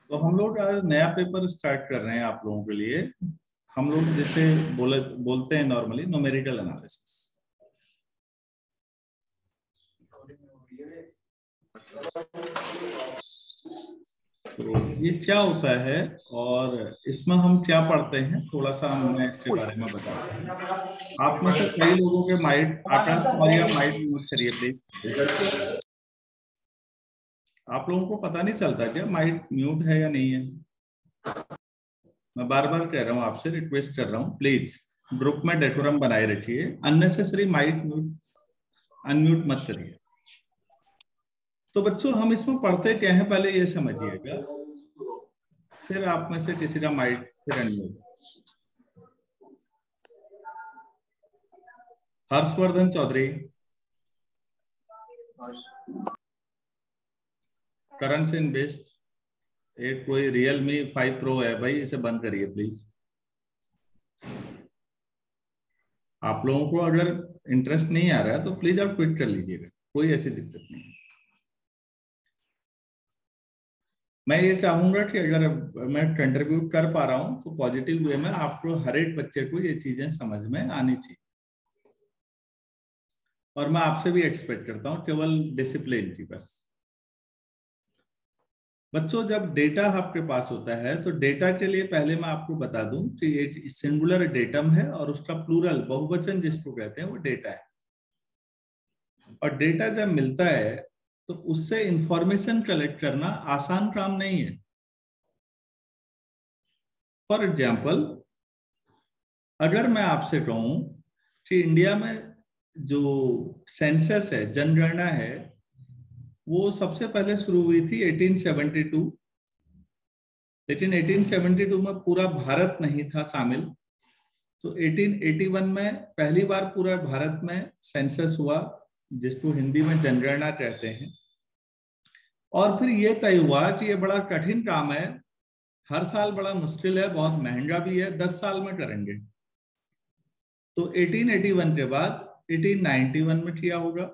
तो हम लोग आज नया पेपर स्टार्ट कर रहे हैं आप लोगों के लिए। हम लोग जिसे बोलते हैं नॉर्मली न्यूमेरिकल एनालिसिस। तो ये क्या होता है और इसमें हम क्या पढ़ते हैं, थोड़ा सा मैं इसके बारे में बताता हूँ। आप में से कई लोगों के माइट आकाश कुमारी, आप माइट म्यूट करिए प्लीज। आप लोगों को पता नहीं चलता क्या माइट म्यूट है या नहीं है? मैं बार बार कह रहा हूँ, आपसे रिक्वेस्ट कर रहा हूँ, प्लीज ग्रुप में डेकोरम बनाए रखिए। अननेसेसरी माइट म्यूट अनम्यूट मत करिए। तो बच्चों हम इसमें पढ़ते क्या है पहले ये समझिएगा, फिर आप में से किसी का माइट फिर अनम्यूट। हर्षवर्धन चौधरी, करण सिंह बेस्ट। एक कोई रियलमी 5 प्रो है भाई, इसे बंद करिए प्लीज। आप लोगों को अगर इंटरेस्ट नहीं आ रहा है तो प्लीज आप क्विट कर लीजिएगा, कोई ऐसी दिक्कत नहीं है। मैं ये चाहूंगा कि अगर मैं कंट्रीब्यूट कर पा रहा हूं तो पॉजिटिव वे में आपको, हर एक बच्चे को ये चीजें समझ में आनी चाहिए। और मैं आपसे भी एक्सपेक्ट करता हूं केवल डिसिप्लिन की बस। बच्चों जब डेटा आपके पास होता है तो डेटा के लिए पहले मैं आपको बता दूं कि एक सिंगुलर डेटम है और उसका प्लूरल बहुवचन जिसको कहते हैं वो डेटा है। और डेटा जब मिलता है तो उससे इंफॉर्मेशन कलेक्ट करना आसान काम नहीं है। फॉर एग्जाम्पल, अगर मैं आपसे कहूं कि इंडिया में जो सेंसस है, जनगणना है, वो सबसे पहले शुरू हुई थी 1872। लेकिन 1872 में पूरा भारत नहीं था शामिल। तो 1881 में पहली बार पूरा भारत में सेंसस हुआ, जिसको हिंदी में जनगणना कहते हैं। और फिर ये तय हुआ कि ये बड़ा कठिन काम है, हर साल बड़ा मुश्किल है, बहुत महंगा भी है, 10 साल में करेंगे। तो 1881 के बाद 1891 में किया होगा,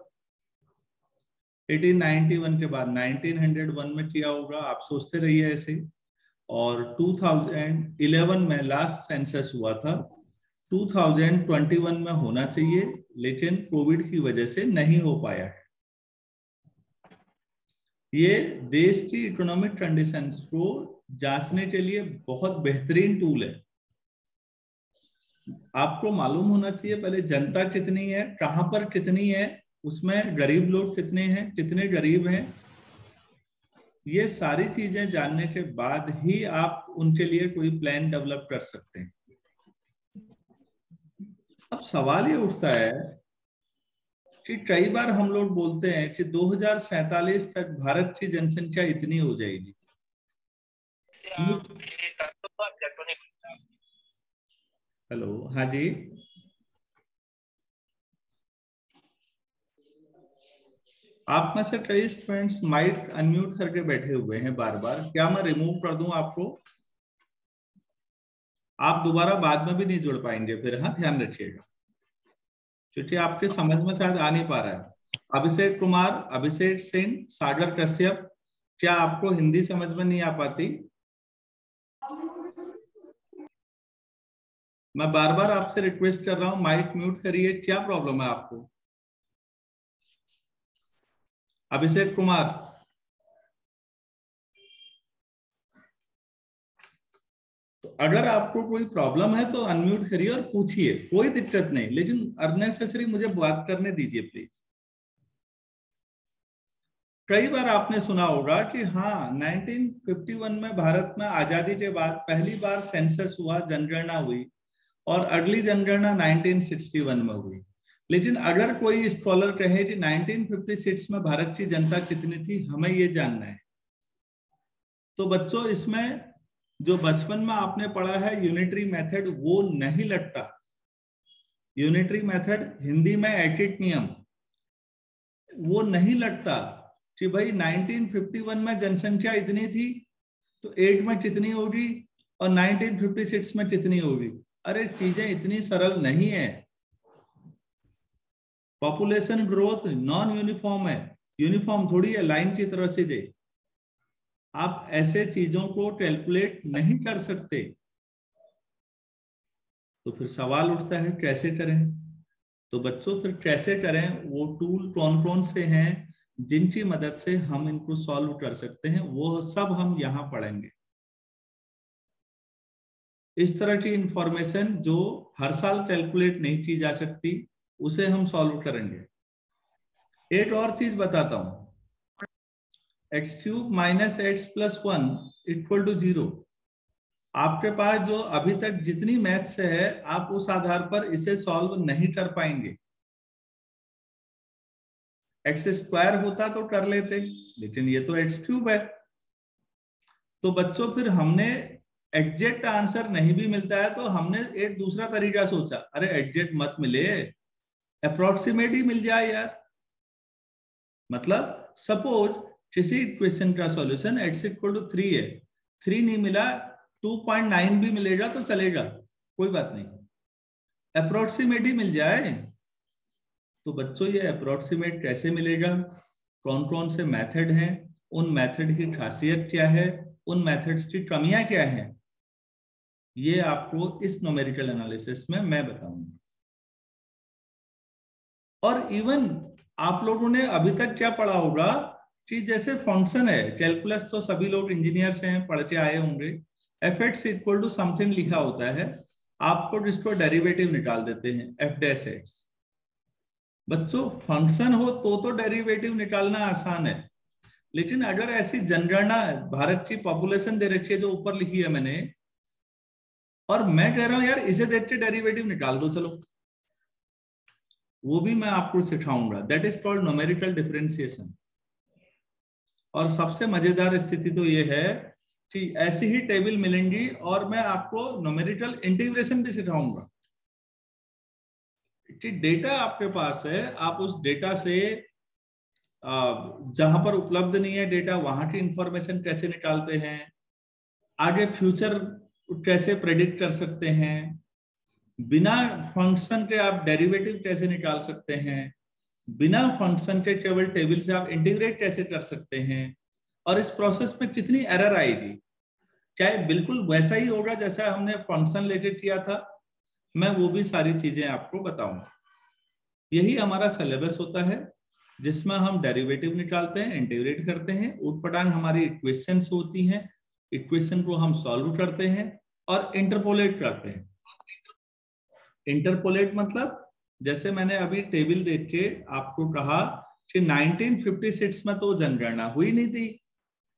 1891 के बाद 1901 में किया होगा, आप सोचते रहिए ऐसे। और 2011 में लास्ट सेंसस हुआ था। 2021 में होना चाहिए, लेकिन कोविड की वजह से नहीं हो पाया है। ये देश की इकोनॉमिक कंडीशंस को जांचने के लिए बहुत बेहतरीन टूल है। आपको मालूम होना चाहिए पहले जनता कितनी है, कहां पर कितनी है, उसमें गरीब लोग कितने हैं, कितने गरीब हैं। ये सारी चीजें जानने के बाद ही आप उनके लिए कोई प्लान डेवलप कर सकते हैं। अब सवाल ये उठता है कि कई बार हम लोग बोलते हैं कि 2047 तक भारत की जनसंख्या इतनी हो जाएगी। हेलो, हाँ जी। आप में से कई स्टूडेंट्स माइक अनम्यूट करके बैठे हुए हैं बार बार, क्या मैं रिमूव कर दूं आपको? आप दोबारा बाद में भी नहीं जुड़ पाएंगे फिर, हाँ ध्यान रखिएगा, क्योंकि आपके समझ में शायद आ नहीं पा रहा है। अभिषेक कुमार, अभिषेक सिंह, सागर कश्यप, क्या आपको हिंदी समझ में नहीं आ पाती? मैं बार बार आपसे रिक्वेस्ट कर रहा हूं, माइक म्यूट करिए, क्या प्रॉब्लम है आपको? अभिषेक कुमार, तो अगर आपको कोई प्रॉब्लम है तो अनम्यूट करिए और पूछिए, कोई दिक्कत नहीं, लेकिन अननेसेसरी मुझे बात करने दीजिए प्लीज। कई बार आपने सुना होगा कि हाँ 1951 में भारत में आजादी के बाद पहली बार सेंसस हुआ, जनगणना हुई, और अगली जनगणना 1961 में हुई। लेकिन अगर कोई स्कॉलर कहे कि 1956 में भारत की जनता कितनी थी, हमें ये जानना है, तो बच्चों इसमें जो बचपन में आपने पढ़ा है यूनिटरी मेथड, वो नहीं लगता। यूनिटरी मेथड हिंदी में एकिट नियम, वो नहीं लगता कि भाई 1951 में जनसंख्या इतनी थी तो 8 में कितनी होगी और 1956 में कितनी होगी। अरे चीजें इतनी सरल नहीं है। पॉपुलेशन ग्रोथ नॉन यूनिफॉर्म है, यूनिफॉर्म थोड़ी है लाइन की तरह से दे। आप ऐसे चीजों को कैलकुलेट नहीं कर सकते, तो फिर सवाल उठता है कैसे करें। तो बच्चों फिर कैसे करें, वो टूल कौन कौन से हैं जिनकी मदद से हम इनको सॉल्व कर सकते हैं, वो सब हम यहाँ पढ़ेंगे। इस तरह की इंफॉर्मेशन जो हर साल कैलकुलेट नहीं की जा सकती, उसे हम सॉल्व करेंगे। एक और चीज बताता हूं, x³ - x+1 = 0। आपके पास जो अभी तक जितनी मैथ्स है, आप उस आधार पर इसे सॉल्व नहीं कर पाएंगे। x² होता तो कर लेते, लेकिन ये तो x³ है। तो बच्चों फिर हमने एग्जैक्ट आंसर नहीं भी मिलता है तो हमने एक दूसरा तरीका सोचा, अरे एग्जैक्ट मत मिले, अप्रोक्सीमेट ही मिल जाए यार। मतलब सपोज किसी इक्वेशन का सॉल्यूशन x = 3 है, 3 नहीं मिला, 2.9 भी मिलेगा तो चलेगा, कोई बात नहीं, अप्रोक्सीमेट ही मिल जाए। तो बच्चों ये अप्रोक्सीमेट कैसे मिलेगा, कौन कौन से मेथड हैं, उन मेथड की खासियत क्या है, उन मेथड्स की कमियां क्या हैं, ये आपको इस न्यूमेरिकल एनालिसिस में मैं बताऊंगा। और इवन आप लोगों ने अभी तक क्या पढ़ा होगा कि जैसे फंक्शन है, कैलकुलस तो सभी लोग इंजीनियर्स हैं, पढ़ के आए होंगे, f(x) = समथिंग लिखा होता है, आपको जिसको डेरिवेटिव निकाल देते हैं f'(x). बच्चों फंक्शन हो तो डेरिवेटिव निकालना आसान है, लेकिन अगर ऐसी जनगणना भारत की पॉपुलेशन दे रखी है जो ऊपर लिखी है मैंने, और मैं कह रहा हूं यार इसे देख के डेरिवेटिव निकाल दो चलो, वो भी मैं आपको सिखाऊंगा। That is called numerical differentiation. और सबसे मजेदार स्थिति तो ये है कि ऐसी ही टेबल मिलेंगी और मैं आपको न्यूमेरिकल इंटीग्रेशन भी सिखाऊंगा। कि डेटा आपके पास है, आप उस डेटा से जहां पर उपलब्ध नहीं है डेटा, वहां की इंफॉर्मेशन कैसे निकालते हैं, आगे फ्यूचर कैसे प्रेडिक्ट कर सकते हैं, बिना फंक्शन के आप डेरिवेटिव कैसे निकाल सकते हैं, बिना फंक्शन के केवल टेबल से आप इंटीग्रेट कैसे कर सकते हैं, और इस प्रोसेस में कितनी एरर आएगी, क्या बिल्कुल वैसा ही होगा जैसा हमने फंक्शन लेके किया था, मैं वो भी सारी चीजें आपको बताऊंगा। यही हमारा सिलेबस होता है, जिसमें हम डेरिवेटिव निकालते हैं, इंटीग्रेट करते हैं, ऊटपटांग हमारी इक्वेशंस होती हैं, इक्वेशन को हम सॉल्व करते हैं और इंटरपोलेट करते हैं। इंटरपोलेट मतलब जैसे मैंने अभी टेबल देख के आपको कहा कि 1956 में तो जनगणना हुई नहीं थी,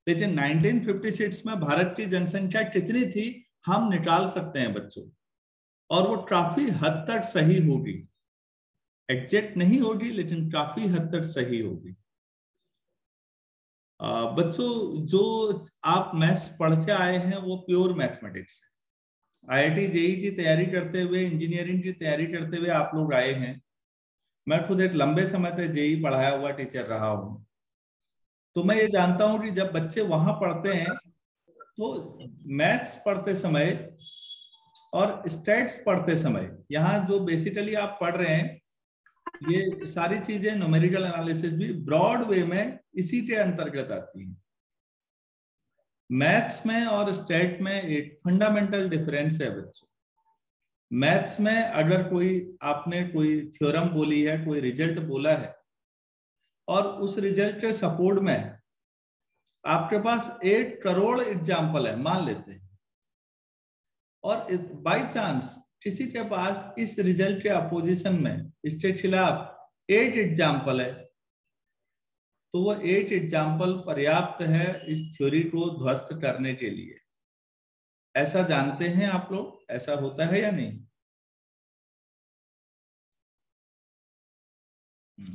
लेकिन 1956 में भारत की जनसंख्या कितनी थी हम निकाल सकते हैं बच्चों, और वो काफी हद तक सही होगी, एग्जैक्ट नहीं होगी लेकिन काफी हद तक सही होगी। बच्चों जो आप मैथ्स पढ़ के आए हैं वो प्योर मैथमेटिक्स है। IIT JEE की तैयारी करते हुए, इंजीनियरिंग की तैयारी करते हुए आप लोग आए हैं। मैं खुद एक लंबे समय तक JEE पढ़ाया हुआ टीचर रहा हूं, तो मैं ये जानता हूं कि जब बच्चे वहां पढ़ते हैं तो मैथ्स पढ़ते समय और स्टैट्स पढ़ते समय, यहाँ जो बेसिकली आप पढ़ रहे हैं ये सारी चीजें न्यूमेरिकल एनालिसिस भी ब्रॉड वे में इसी के अंतर्गत आती है। मैथ्स में और स्टैट में एक फंडामेंटल डिफरेंस है बच्चों। मैथ्स में अगर आपने कोई थ्योरम बोली है, कोई रिजल्ट बोला है, और उस रिजल्ट के सपोर्ट में आपके पास 1 करोड़ एग्जाम्पल है मान लेते हैं, और बाय चांस किसी के पास इस रिजल्ट के अपोजिशन में, इसके खिलाफ 8 एग्जाम्पल है, तो वो 8 एग्जाम्पल पर्याप्त है इस थ्योरी को ध्वस्त करने के लिए। ऐसा जानते हैं आप लोग, ऐसा होता है या नहीं?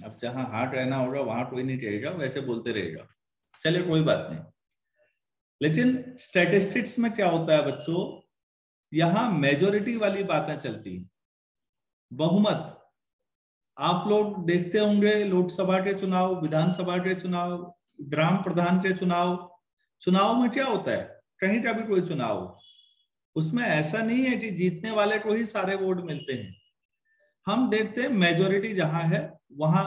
अब जहां हार्ट रहना होगा वहां कोई नहीं रहेगा, वैसे बोलते रहेगा, चलिए कोई बात नहीं। लेकिन स्टैटिस्टिक्स में क्या होता है बच्चों, यहां मेजोरिटी वाली बातें चलती हैं, बहुमत। आप लोग देखते होंगे लोकसभा के चुनाव, विधानसभा के चुनाव, ग्राम प्रधान के चुनाव, चुनाव में क्या होता है, कहीं का भी कोई चुनाव, उसमें ऐसा नहीं है कि जीतने वाले को ही सारे वोट मिलते हैं। हम देखते हैं मेजोरिटी जहां है वहां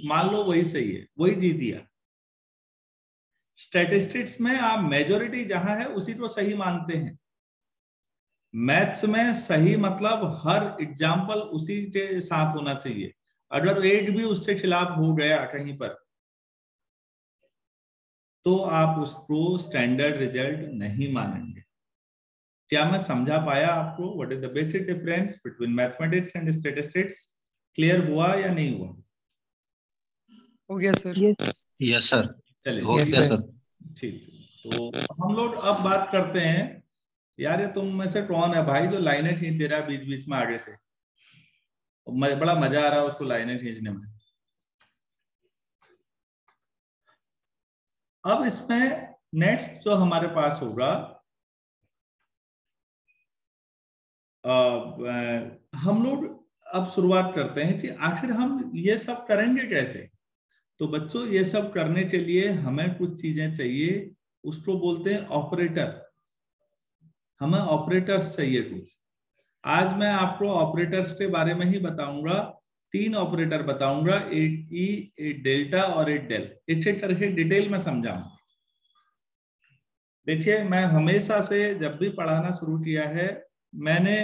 मान लो वही सही है, वही जीत गया। स्टैटिस्टिक्स में आप मेजोरिटी जहां है उसी को सही मानते हैं। मैथ्स में सही मतलब हर एग्जाम्पल उसी के साथ होना चाहिए, अगर एक भी उसके खिलाफ हो गया कहीं पर तो आप उसको स्टैंडर्ड रिजल्ट नहीं मानेंगे। क्या मैं समझा पाया आपको? What is the basic difference between mathematics and statistics? Clear हुआ या नहीं हुआ? हो गया सर। यस सर, चलिए हो गया सर। ठीक। तो हम लोग अब बात करते हैं, यार ये तुम में से कौन है भाई जो लाइनें खींच दे रहा है बीच बीच में आगे से? बड़ा मजा आ रहा है उसको लाइनें खींचने में। अब इसमें नेक्स्ट जो हमारे पास होगा, हम लोग अब शुरुआत करते हैं कि आखिर हम ये सब करेंगे कैसे। तो बच्चों ये सब करने के लिए हमें कुछ चीजें चाहिए, उसको बोलते हैं ऑपरेटर। हमें ऑपरेटर्स चाहिए कुछ। आज मैं आपको ऑपरेटर्स के बारे में ही बताऊंगा। 3 ऑपरेटर बताऊंगा, एक ई, एक डेल्टा और एक डेल। एक एक करके डिटेल में समझाऊंगा। देखिए, मैं हमेशा से जब भी पढ़ाना शुरू किया है मैंने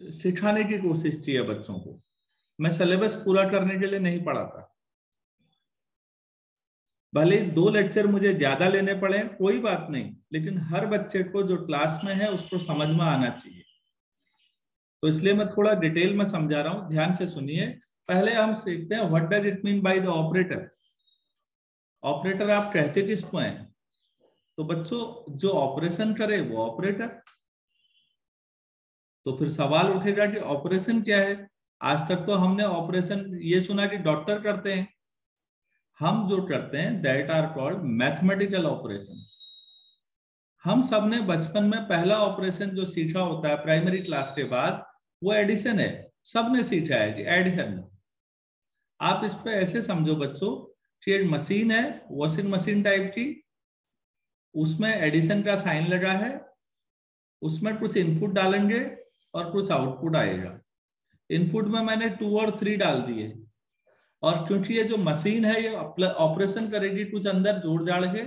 सिखाने की कोशिश की है बच्चों को। मैं सिलेबस पूरा करने के लिए नहीं पढ़ाता। भले 2 लेक्चर मुझे ज्यादा लेने पड़े कोई बात नहीं, लेकिन हर बच्चे को जो क्लास में है उसको समझ में आना चाहिए। तो इसलिए मैं थोड़ा डिटेल में समझा रहा हूं, ध्यान से सुनिए। पहले हम सीखते हैं what does it mean by the operator. Operator आप कहते किसको हैं? तो बच्चों जो ऑपरेशन करे वो ऑपरेटर। तो फिर सवाल उठेगा कि ऑपरेशन क्या है। आज तक तो हमने ऑपरेशन ये सुना कि डॉक्टर करते हैं। हम जो करते हैं that are called mathematical operations. हम सब ने बचपन में पहला ऑपरेशन जो सीखा होता है प्राइमरी क्लास के बाद, वो एडिशन है। सबने सीखा है कि ऐड करना। आप इसको ऐसे समझो बच्चों कि एक मशीन है, वॉशिंग मशीन टाइप की, उसमें एडिशन का साइन लगा है, उसमें कुछ इनपुट डालेंगे और कुछ आउटपुट आएगा। इनपुट में मैंने 2 और 3 डाल दिए, और क्योंकि ये जो मशीन है ये ऑपरेशन करेगी कुछ अंदर जोड़ जाड़ के,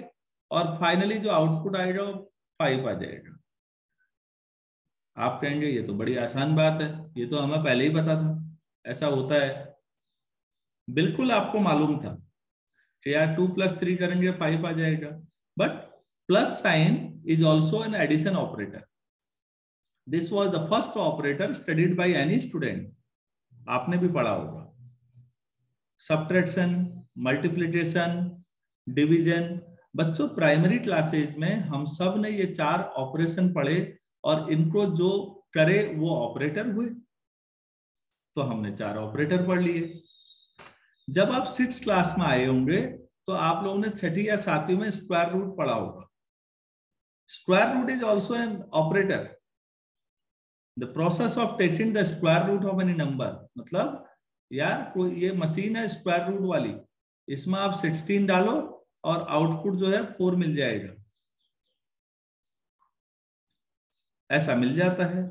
और फाइनली जो आउटपुट आएगा वो 5 आ जाएगा। आप कहेंगे ये तो बड़ी आसान बात है, ये तो हमें पहले ही पता था ऐसा होता है। बिल्कुल आपको मालूम था कि यार 2 + 3 करेंगे 5 आ जाएगा, but plus sign is also an addition operator. This was the first operator studied by any student. आपने भी पढ़ा होगा। Subtraction, multiplication, division. बच्चों प्राइमरी क्लासेज में हम सब ने ये 4 ऑपरेशन पढ़े, और इनको जो करे वो ऑपरेटर हुए। तो हमने 4 ऑपरेटर पढ़ लिए। जब आप 6th क्लास में आए होंगे तो आप लोगों ने 6ठी या 7वीं में स्क्वायर रूट पढ़ा होगा। Square root is also an operator. The process of taking the square root of any number. मतलब यार कोई ये मशीन है स्क्वायर रूट वाली, इसमें आप 16 डालो और आउटपुट जो है 4 मिल जाएगा, ऐसा मिल जाता है।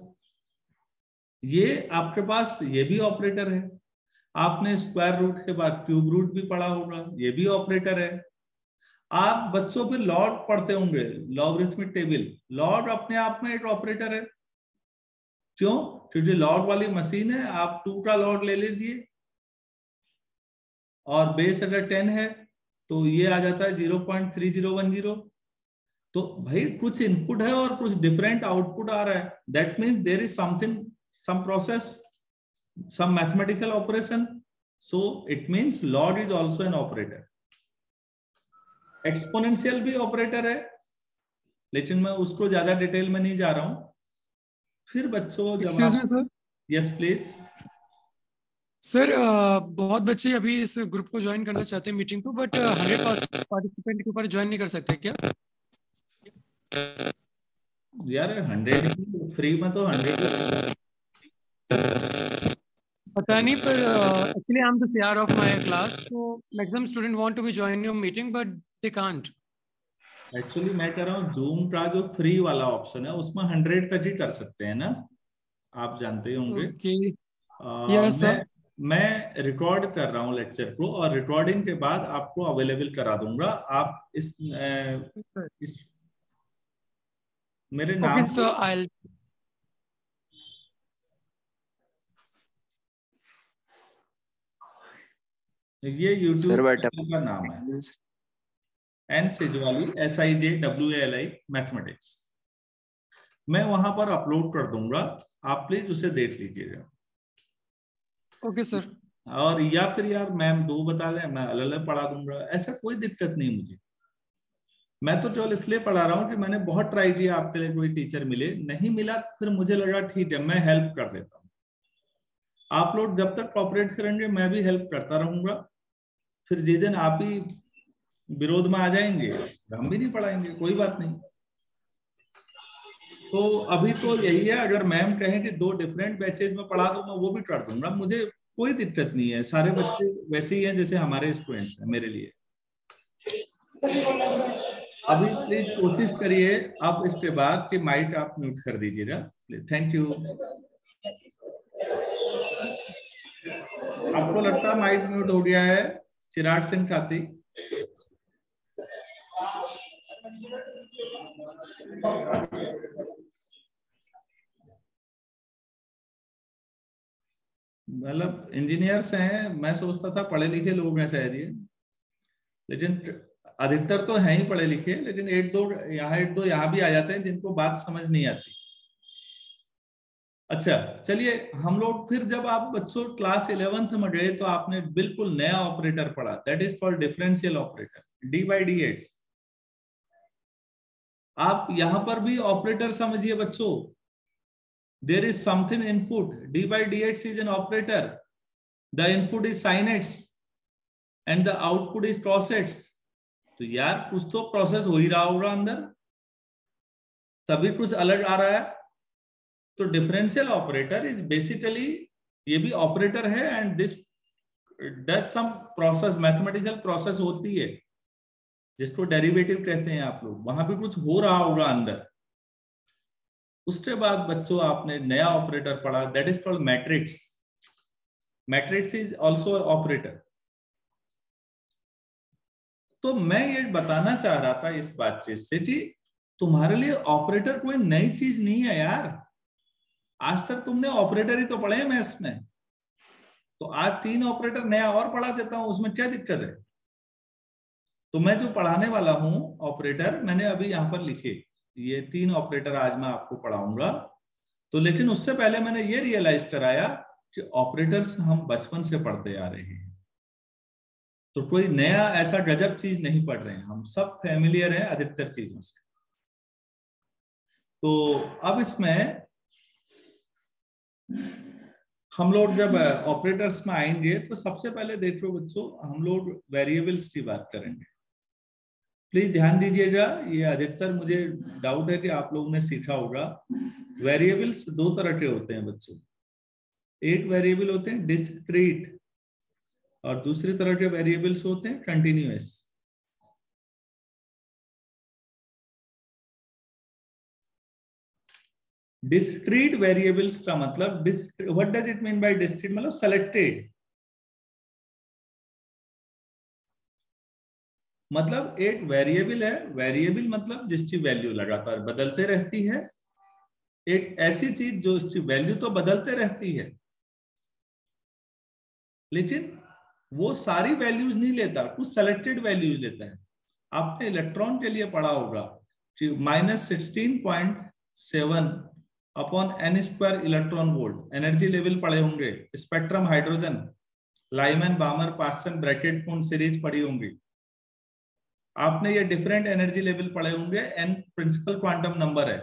ये आपके पास ये भी ऑपरेटर है। आपने स्क्वायर रूट के बाद क्यूब रूट भी पढ़ा होगा, ये भी ऑपरेटर है। आप बच्चों फिर लॉग पढ़ते होंगे, लॉगरिथमिक टेबल। लॉग अपने आप में एक ऑपरेटर है। क्यों? क्योंकि लॉग वाली मशीन है। आप 2 का लॉग ले लीजिए, और बेस अगर 10 है तो ये आ जाता है 0.3010। तो भाई कुछ इनपुट है और कुछ डिफरेंट आउटपुट आ रहा है। That means there is something, some process, some mathematical operation. So it means log is also an operator. Exponential भी ऑपरेटर है, लेकिन मैं उसको ज्यादा डिटेल में नहीं जा रहा हूं। फिर बच्चों जब आप, यस प्लीज सर, बहुत बच्चे अभी इस ग्रुप को ज्वाइन करना चाहते हैं, मीटिंग को, बट 100% पार्टिसिपेंट के ऊपर ज्वाइन नहीं कर सकते क्या? यार 100 फ्री में तो 100 पता नहीं, पर actually I am the CR of my class, so maximum student want to be join your meeting but they can't. Actually मैं कह रहा हूँ जूम का जो फ्री वाला ऑप्शन है उसमें 100 तक ही कर सकते हैं ना, आप जानते ही होंगे। Okay. Yes, मैं sir. मैं रिकॉर्ड कर रहा हूँ लेक्चर को, और रिकॉर्डिंग के बाद आपको अवेलेबल करा दूंगा। आप इस मेरे नाम Okay, sir, I'll. ये यूट्यूब सर बट चैनल का नाम है एन सिजवाली, SIJWALI मैथमेटिक्स। मैं वहां पर अपलोड कर दूंगा, आप प्लीज उसे देख लीजिएगा। Okay sir. और या फिर यार मैम 2 बता दें, मैं अलग अलग पढ़ा दूंगा, ऐसा कोई दिक्कत नहीं मुझे। मैं तो केवल इसलिए पढ़ा रहा हूँ कि मैंने बहुत ट्राई किया आपके लिए कोई टीचर मिले, नहीं मिला तो फिर मुझे लगा ठीक है मैं हेल्प कर देता हूँ। आप लोग जब तक कॉपरेट करेंगे मैं भी हेल्प करता रहूंगा। फिर जिस दिन आप ही विरोध में आ जाएंगे हम भी नहीं पढ़ाएंगे, कोई बात नहीं। तो अभी तो यही है, अगर मैम कहें कि 2 डिफरेंट बैचेज में पढ़ा दूं मैं वो भी कर दूंगा, मुझे कोई दिक्कत नहीं है। सारे बच्चे वैसे ही हैं जैसे हमारे स्टूडेंट्स हैं मेरे लिए। अभी प्लीज कोशिश करिए आप इसके बाद कि माइक आप म्यूट कर दीजिएगा। Thank you. आपको लगता है माइक म्यूट हो गया है? चिराग सिंह खाती। मतलब इंजीनियर्स हैं, मैं सोचता था पढ़े लिखे लोग हैं शायद ये, लेकिन अधिकतर तो हैं ही पढ़े लिखे, लेकिन एक दो यहाँ भी आ जाते हैं जिनको बात समझ नहीं आती। अच्छा चलिए, हम लोग फिर जब आप बच्चों क्लास 11th में गए तो आपने बिल्कुल नया ऑपरेटर पढ़ा, that is called differential operator, D/dx। आप यहां पर भी ऑपरेटर समझिए बच्चों। There is something input, D/dx is an operator, the input is sin x and the output is cos x। तो यार कुछ तो प्रोसेस हो ही रहा होगा अंदर, तभी कुछ अलग आ रहा है। तो डिफरेंशियल ऑपरेटर इज बेसिकली, ये भी ऑपरेटर है and this does some process, mathematical process होती है जिसको डेरिवेटिव कहते हैं आप लोग, वहां भी कुछ हो रहा होगा अंदर। उसके बाद बच्चों आपने नया ऑपरेटर पढ़ा, that is called matrix. Matrix is also operator. तो मैं ये बताना चाह रहा था इस बातचीत से कि तुम्हारे लिए ऑपरेटर कोई नई चीज नहीं है यार। आज तक तुमने ऑपरेटर ही तो पढ़े हैं मैथ्स में, तो आज 3 ऑपरेटर नया और पढ़ा देता हूं, उसमें क्या दिक्कत है? तो मैं जो पढ़ाने वाला हूं ऑपरेटर, मैंने अभी यहां पर लिखे, ये 3 ऑपरेटर आज मैं आपको पढ़ाऊंगा। तो लेकिन उससे पहले मैंने ये रियलाइज कराया कि ऑपरेटर्स हम बचपन से पढ़ते आ रहे हैं, तो कोई नया ऐसा गजब चीज नहीं पढ़ रहे हैं, हम सब फैमिलियर हैं अधिकतर चीजों से। तो अब इसमें हम लोग जब ऑपरेटर्स में आएंगे तो सबसे पहले देखो बच्चों, हम लोग वेरिएबल्स की बात करेंगे। प्लीज ध्यान दीजिएगा, ये अधिकतर मुझे डाउट है कि आप लोगों ने सीखा होगा। वेरिएबल्स 2 तरह के होते हैं बच्चों। एक वेरिएबल होते हैं डिस्क्रीट और दूसरी तरह के वेरिएबल्स होते हैं कंटिन्यूअस। डिस्क्रीट वेरिएबल्स का मतलब, what does it mean by discrete? मतलब सेलेक्टेड, मतलब एक वेरिएबल है, वेरिएबल मतलब जिसकी वैल्यू लगातार बदलते रहती है। एक ऐसी चीज जो इसकी वैल्यू तो बदलते रहती है लेकिन वो सारी वैल्यूज नहीं लेता, कुछ सेलेक्टेड वैल्यूज लेता है। आपने इलेक्ट्रॉन के लिए पढ़ा होगा कि -16.7 upon n² electron volt energy level पढ़े होंगे। स्पेक्ट्रम हाइड्रोजन, लाइमन, बामर, पास्सन, ब्रैकेट कून सीरीज पढ़ी होंगी। आपने ये डिफरेंट एनर्जी लेवल पढ़े होंगे। n प्रिंसिपल क्वांटम नंबर है,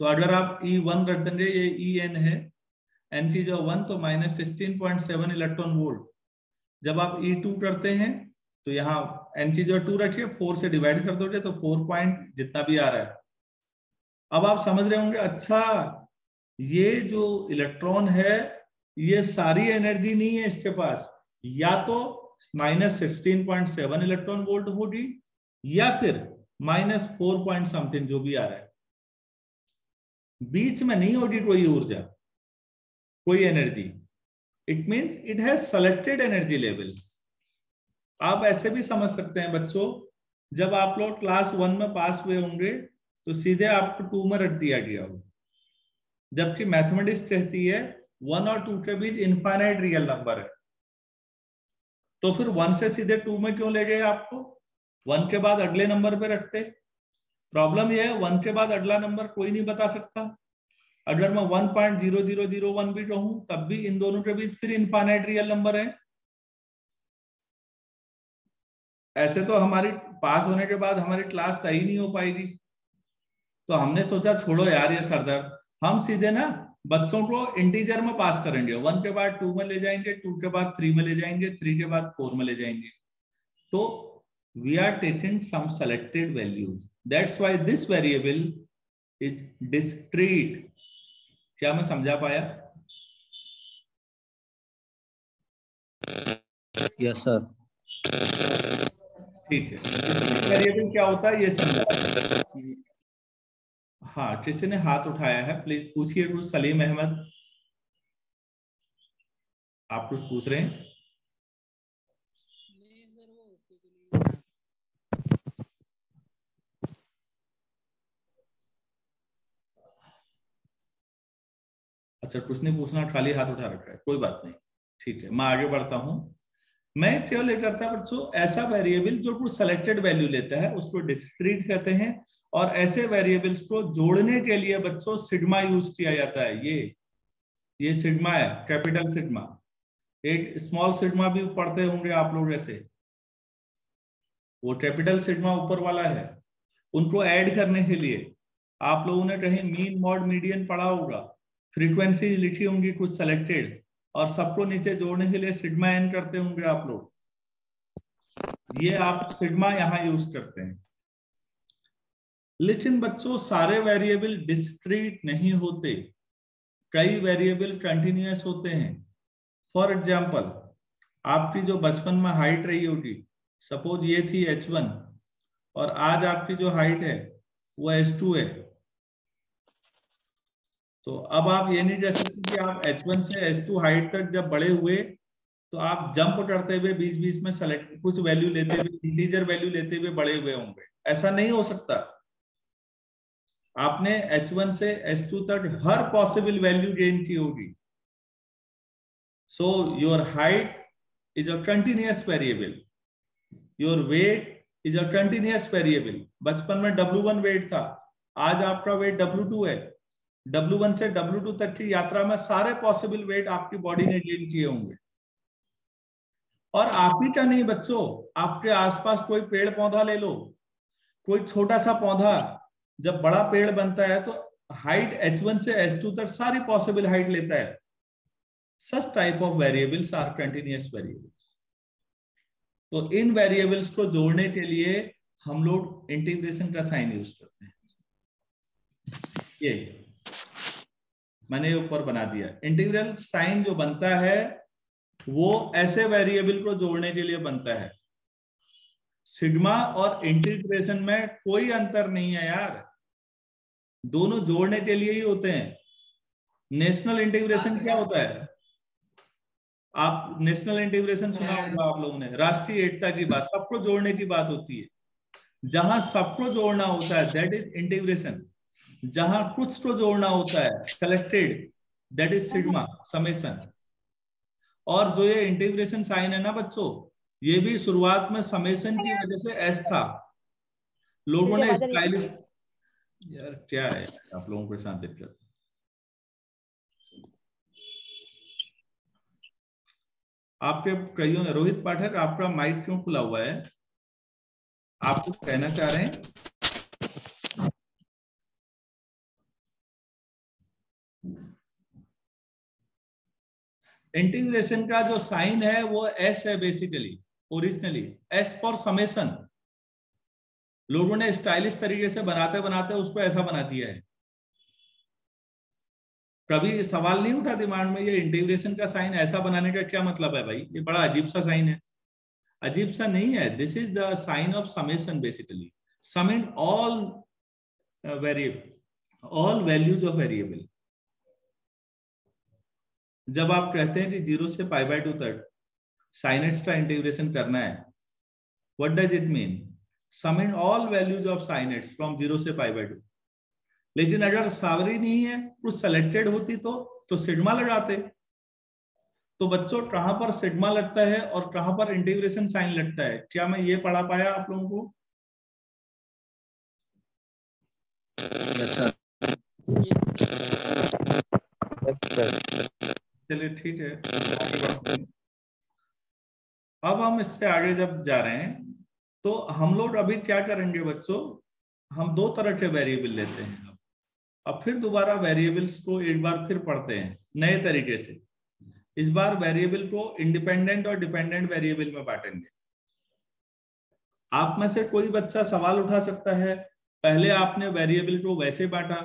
तो अगर आप E1 रख देंगे, ये En है, n की जो 1 तो -16.7 इलेक्ट्रॉन वोल्ट। जब आप E2 करते हैं तो यहाँ n की जो 2 रखिए, 4 से डिवाइड कर दोगे तो 4 पॉइंट जितना भी आ रहा है। अब आप समझ रहे होंगे, अच्छा ये जो इलेक्ट्रॉन है ये सारी एनर्जी नहीं है इसके पास, या तो -16.7 इलेक्ट्रॉन वोल्ट होगी या फिर -4 पॉइंट समथिंग जो भी आ रहा है, बीच में नहीं होगी कोई ऊर्जा, कोई energy. It means it has selected energy levels. आप ऐसे भी समझ सकते हैं बच्चों, जब आप लोग क्लास 1 में पास हुए होंगे तो सीधे आपको 2 में रख दिया गया होगा, जबकि मैथमेटिक्स कहती है 1 और 2 के बीच इनफाइनाइट रियल नंबर है। तो फिर 1 से सीधे 2 में क्यों ले गए आपको? 1 के बाद अगले नंबर पे रखते। प्रॉब्लम यह है 1 के बाद अगला नंबर कोई नहीं बता सकता। अगर मैं 1.0001 भी कहूं तब भी इन दोनों के बीच फिर इनफाइनाइट रियल नंबर है। ऐसे तो हमारी पास होने के बाद हमारी क्लास तय ही नहीं हो पाएगी। तो हमने सोचा छोड़ो यार ये सरदर्द, हम सीधे ना बच्चों को इंटीजर में पास करेंगे। 1 के बाद 2 में ले जाएंगे, 2 के बाद 3 में ले जाएंगे, 3 के बाद 4 में ले जाएंगे। तो we are taking some selected values, that's why this variable is discrete. क्या मैं समझा पाया? Yes sir. ठीक है, वेरिएबल क्या होता है ये समझा। हाँ, किसी ने हाथ उठाया है, प्लीज पूछिए कुछ। सलीम अहमद, आप कुछ पूछ रहे हैं? अच्छा, कुछ नहीं पूछना, खाली हाथ उठा रखा है, कोई बात नहीं। ठीक है, मैं आगे बढ़ता हूं। मैं क्या ले करता है बच्चों, ऐसा वेरिएबल जो कुछ सेलेक्टेड वैल्यू लेता है उसको डिस्क्रीट कहते हैं। और ऐसे वेरिएबल्स को जोड़ने के लिए बच्चों सिग्मा यूज किया जाता है। ये सिग्मा है, कैपिटल सिग्मा। एक स्मॉल सिग्मा भी पढ़ते होंगे आप लोग ऐसे, वो कैपिटल सिग्मा ऊपर वाला है। उनको ऐड करने के लिए आप लोगों ने कहीं मीन मॉड मीडियन पढ़ा होगा, फ्रीक्वेंसीज लिखी होंगी कुछ सेलेक्टेड, और सबको नीचे जोड़ने के लिए सिग्मा एन करते होंगे आप लोग। ये आप सिग्मा यहां यूज करते हैं। लेकिन बच्चों सारे वेरिएबल डिस्क्रीट नहीं होते, कई वेरिएबल कंटिन्यूअस होते हैं। फॉर एग्जाम्पल, आपकी जो बचपन में हाइट रही होगी, सपोज ये थी h1 और आज आपकी जो हाइट है वो h2 है। तो अब आप ये नहीं कह सकते कि आप h1 से h2 हाइट तक जब बड़े हुए तो आप जंप करते हुए बीच बीच में सेलेक्ट कुछ वैल्यू लेते हुए, इंटीजर वैल्यू लेते हुए बड़े हुए होंगे। ऐसा नहीं हो सकता। आपने h1 से h2 तक हर पॉसिबल वैल्यू गेन की होगी। So your height is a continuous variable, your weight is a continuous variable. बचपन में W1 वेट था, आज आपका वेट W2 है। W1 से W2 तक की यात्रा में सारे पॉसिबल वेट आपकी बॉडी ने गेन किए होंगे। और आप ही का नहीं बच्चों, आपके आसपास कोई पेड़ पौधा ले लो, कोई छोटा सा पौधा जब बड़ा पेड़ बनता है तो हाइट h1 से h2 तक सारी पॉसिबल हाइट लेता है। Such type of variables are continuous variables. तो इन वेरिएबल्स को जोड़ने के लिए हम लोग इंटीग्रेशन का साइन यूज करते हैं। ये मैंने ऊपर बना दिया। इंटीग्रल साइन जो बनता है वो ऐसे वेरिएबल को जोड़ने के लिए बनता है। सिग्मा और इंटीग्रेशन में कोई अंतर नहीं है यार, दोनों जोड़ने के लिए ही होते हैं। नेशनल इंटीग्रेशन क्या होता है? आप नेशनल इंटीग्रेशन सुना होगा आप लोगों ने, राष्ट्रीय एकता की बात, सबको जोड़ने की बात होती है। जहां सबको जोड़ना होता है दैट इज इंटीग्रेशन, जहां कुछ को जोड़ना होता है selected that is sigma summation. और जो ये इंटीग्रेशन साइन है ना बच्चों, ये भी शुरुआत में समेशन की वजह से एस था। लोगों ने स्टाइलिश, यार क्या है आप लोगों के साथ दिक्कत? आपके कईयों ने, रोहित पाठक आपका माइक क्यों खुला हुआ है? आप कुछ कहना चाह रहे हैं? इंटीग्रेशन का जो साइन है वो एस है basically, originally S for summation. लोगों ने स्टाइलिश तरीके से बनाते बनाते उसको ऐसा बना दिया है। कभी सवाल नहीं उठा दिमाग में ये इंटीग्रेशन का साइन ऐसा बनाने का क्या मतलब है भाई? ये बड़ा अजीब सा साइन है। अजीब सा नहीं है, this is the sign of summation basically, summing all variable, all values of variable. जब आप कहते हैं कि 0 से π/2 तक sin x का इंटीग्रेशन करना है, what does it mean? Sum in all values of sin x from 0 से π/2। लेकिन अगर सावरी नहीं है, कुछ सेलेक्टेड होती तो सिग्मा लगाते। तो बच्चों कहां पर सिग्मा लगता है और कहां पर इंटीग्रेशन साइन लगता है? क्या मैं ये पढ़ा पाया आप लोगों को? चलिए ठीक है, आगे बढ़ते हैं। अब हम इससे आगे जब जा रहे हैं तो हम लोग अभी क्या करेंगे बच्चों, हम दो तरह के वेरिएबल लेते हैं। अब फिर दोबारा वेरिएबल्स को एक बार फिर पढ़ते हैं नए तरीके से। इस बार वेरिएबल को इंडिपेंडेंट और डिपेंडेंट वेरिएबल में बांटेंगे। आप में से कोई बच्चा सवाल उठा सकता है, पहले आपने वेरिएबल को वैसे बांटा,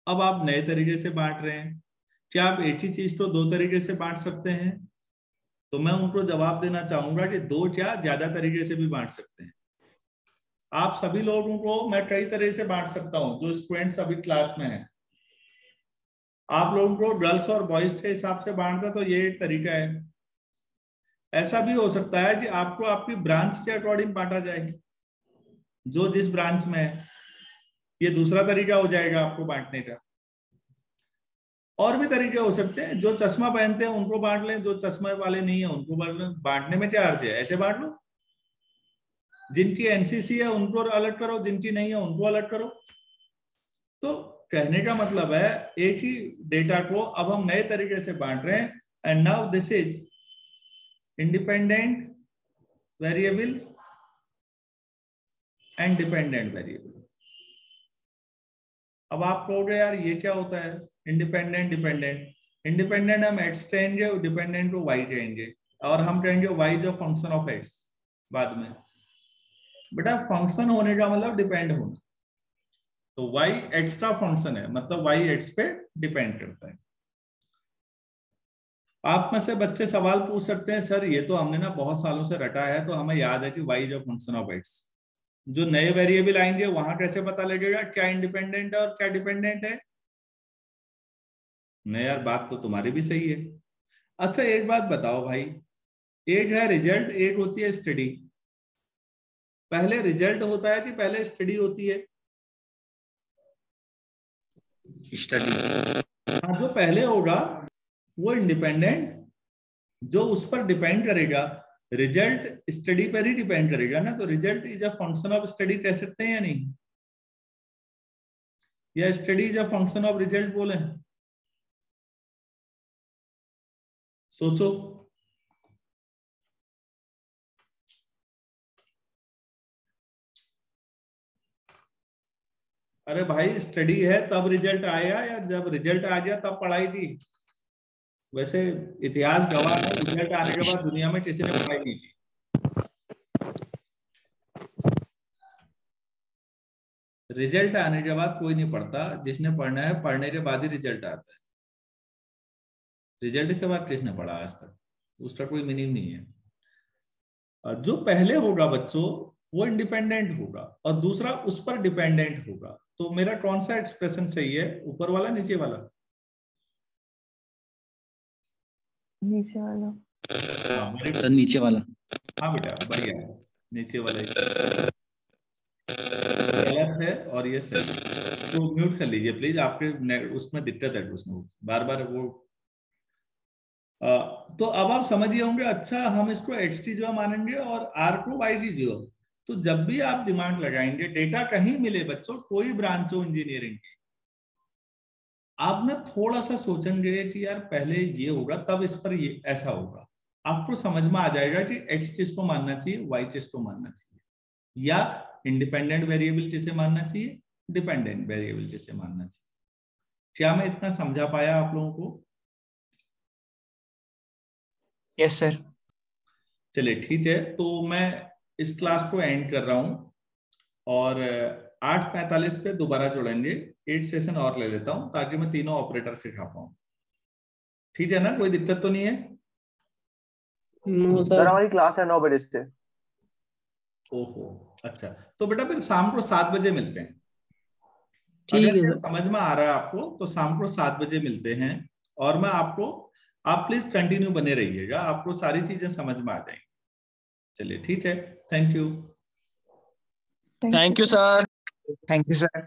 अब आप नए तरीके से बांट रहे हैं, क्या आप एक ही चीज को दो तरीके से बांट सकते हैं? तो मैं उनको जवाब देना चाहूंगा कि दो क्या ज्यादा तरीके से भी बांट सकते हैं। आप सभी लोगों को मैं कई तरह से बांट सकता हूं, जो स्टूडेंट्स अभी क्लास में हैं। आप लोगों को गर्ल्स और बॉयज के हिसाब से बांटना, तो ये एक तरीका है। ऐसा भी हो सकता है कि आपको आपकी ब्रांच के अकॉर्डिंग बांटा जाए, जो जिस ब्रांच में है, ये दूसरा तरीका हो जाएगा आपको बांटने का। और भी तरीके हो सकते हैं, जो चश्मा पहनते हैं उनको बांट लें, जो चश्मा वाले नहीं है उनको बांट लें। बांटने में क्या अर्थ है, ऐसे बांट लो। जिनकी एनसीसी है उनको अलग करो, जिनकी नहीं है उनको अलग करो। तो कहने का मतलब है एक ही डेटा को अब हम नए तरीके से बांट रहे हैं। And now this is independent variable and dependent variable. अब आप कहोगे यार ये क्या होता है इंडिपेंडेंट डिपेंडेंट? इंडिपेंडेंट हम एक्स कहेंगे और डिपेंडेंट को वाई कहेंगे, और हम कहेंगे वाई जो फंक्शन ऑफ एक्स बाद में। बेटा फंक्शन होने का मतलब डिपेंड होना, तो वाई एक्स का फंक्शन है, मतलब वाई एक्स पे डिपेंड करता है। आप में से बच्चे सवाल पूछ सकते हैं, सर ये तो हमने ना बहुत सालों से रटा है, तो हमें याद है कि वाई जो फंक्शन ऑफ एक्स। जो नए वेरिएबल आएंगे वहां कैसे पता लगेगा क्या इंडिपेंडेंट है और क्या डिपेंडेंट है? नहीं यार, बात तो तुम्हारी भी सही है। अच्छा एक बात बताओ भाई, एक है रिजल्ट, एक होती है स्टडी। पहले रिजल्ट होता है कि पहले स्टडी होती है? स्टडी। हाँ, जो पहले होगा वो इंडिपेंडेंट, जो उस पर डिपेंड करेगा रिजल्ट स्टडी पर ही डिपेंड करेगा ना। तो result is a function of study कह सकते हैं या नहीं? या study is a function of result बोले? सोचो। अरे भाई स्टडी है तब रिजल्ट आया, या जब रिजल्ट आ गया तब पढ़ाई की? वैसे इतिहास गवाह है, रिजल्ट आने के बाद दुनिया में किसी ने पढ़ाई नहीं की। रिजल्ट आने के बाद कोई नहीं पढ़ता, जिसने पढ़ना है पढ़ने के बाद ही रिजल्ट आता है। रिजल्ट के बाद किसने पढ़ा आज तक? उसका कोई मीनिंग नहीं है। जो पहले होगा बच्चों वो इंडिपेंडेंट होगा और दूसरा उस पर डिपेंडेंट होगा। तो मेरा कौन सा एक्सप्रेशन सही है, ऊपर वाला नीचे वाला? नीचे वाला। हाँ नीचे वाला। हाँ बेटा बढ़िया है, नीचे वाला गलत है और ये सही है। तो म्यूट कर लीजिए प्लीज, आपके उसमें दिक्कत है, उसमें बार बार वो तो अब आप समझिए होंगे। अच्छा हम इसको एक्स टी जो मानेंगे और आर को वाई टी जो। तो जब भी आप दिमाग लगाएंगे, डेटा कहीं मिले बच्चों, कोई ब्रांच हो इंजीनियरिंग की, आप ना थोड़ा सा सोचेंगे कि यार पहले ये होगा तब इस पर ये ऐसा होगा। आपको समझ में आ जाएगा कि एक्स टेस्ट को मानना चाहिए, वाई टेस्ट को मानना चाहिए, या इंडिपेंडेंट वेरिएबल किसे मानना चाहिए, डिपेंडेंट वेरिएबल किसे मानना चाहिए। क्या मैं इतना समझा पाया आप लोगों को? Yes sir. चलिए ठीक है, तो मैं इस क्लास को एंड कर रहा हूं और 8:45 पे दोबारा जुड़ेंगे। 8 सेशन और ले लेता हूं ताकि मैं तीनों ऑपरेटर सिखा पाऊं। ठीक है ना, कोई दिक्कत तो नहीं है? सर हमारी क्लास है 9 बजे से। ओहो अच्छा, तो बेटा फिर शाम को 7 बजे मिलते हैं। ठीक अगर है ये सर। समझ में आ रहा है आपको तो शाम को 7 बजे मिलते हैं, और मैं आपको आप प्लीज कंटिन्यू बने रहिएगा, आपको सारी चीजें समझ में आ जाएंगी। चलिए ठीक है, thank you. Thank you sir. Thank you sir.